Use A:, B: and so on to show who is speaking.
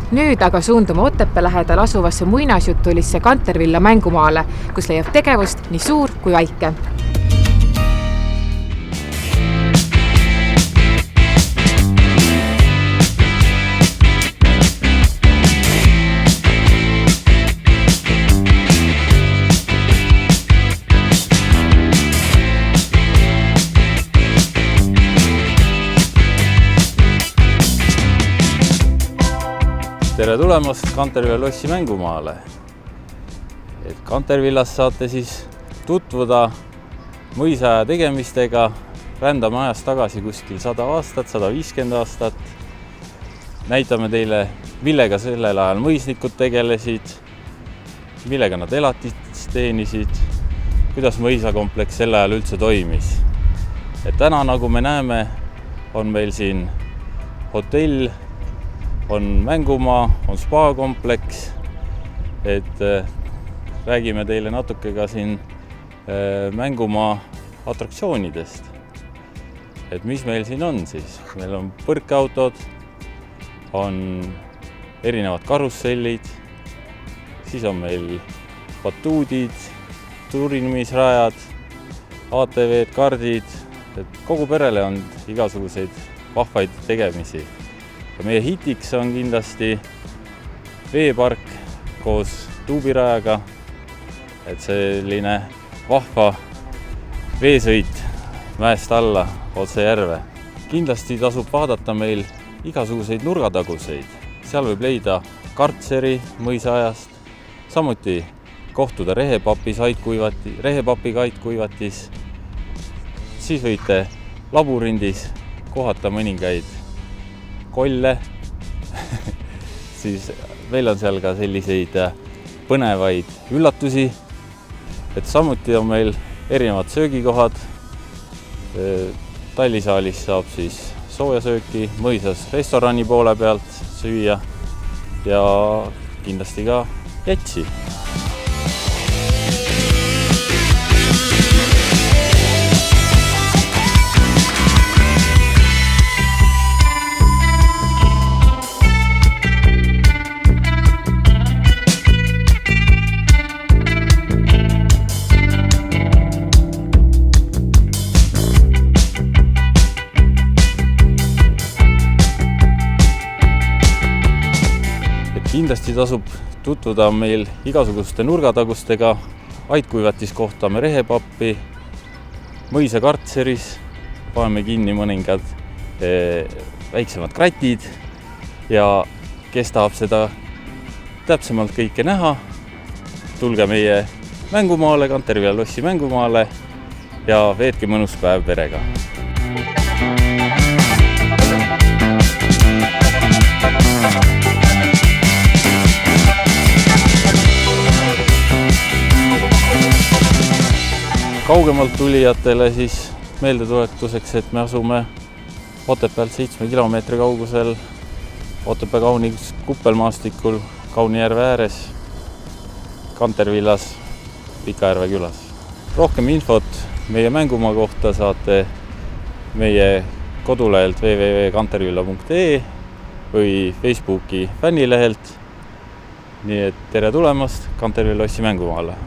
A: Nüüd aga suundume Otepää lähedal asuvasse muinasjutulisse Kantervilla mängumaale, kus leiab tegevust nii suur kui väike.
B: Tere tulemast Kantervilla lossi mängumaale. Kantervillas saate siis tutvuda mõisaja tegemistega. Rändame ajas tagasi kuskil 100 aastat, 150 aastat. Näitame teile, millega sellel ajal mõisnikud tegelesid, millega nad elatist teenisid, kuidas mõisakompleks sel ajal üldse toimis. Täna, nagu me näeme, on meil siin hotell, on mängumaa, on spa-kompleks, räägime teile natuke ka siin mängumaa atraktsioonidest. Mis meil siin on siis? Meil on põrkeautod, on erinevad karussellid, siis on meil batuudid, tuurimisrajad, ATV-d, kardid, kogu perele on igasuguseid vahvaid tegemisi. Meie hitiks on kindlasti veepark koos tuubirajaga, selline vahva veesõit mäest alla otse järve. Kindlasti tasub vaadata meil igasuguseid nurgataguseid. Seal võib leida kartseri mõisaajast, samuti kohtuda rehepapiga aitkuivatis. Siis võite laburindis kohata mõningaid kolle, siis meil on seal ka selliseid põnevaid üllatusi, samuti on meil erinevad söögikohad. Tallisaalis saab siis soojasööki, mõisas restorani poole pealt süüa ja kindlasti ka jätsi. Kindlasti tasub tutvuda meil igasuguste nurgatagustega. Aitkuivatis kohtame rehepappi, mõisa kartseris paneme kinni mõningad väiksemad kratid ja kes tahab seda täpsemalt kõike näha, tulge meie mängumaale, Kantervilla lossi mängumaale ja veetke mõnus päev perega. Kaugemalt tulijatele siis meeldetuletuseks, et me asume Otepäält 7 kilomeetri kaugusel Otepää kaunis kuppelmaastikul Kaunijärve ääres Kantervillas Pikajärve külas. Rohkem infot meie mängumaa kohta saate meie kodulehelt www.kantervilla.ee või Facebooki fännilehelt. Nii et tere tulemast Kantervilla lossi mängumaale!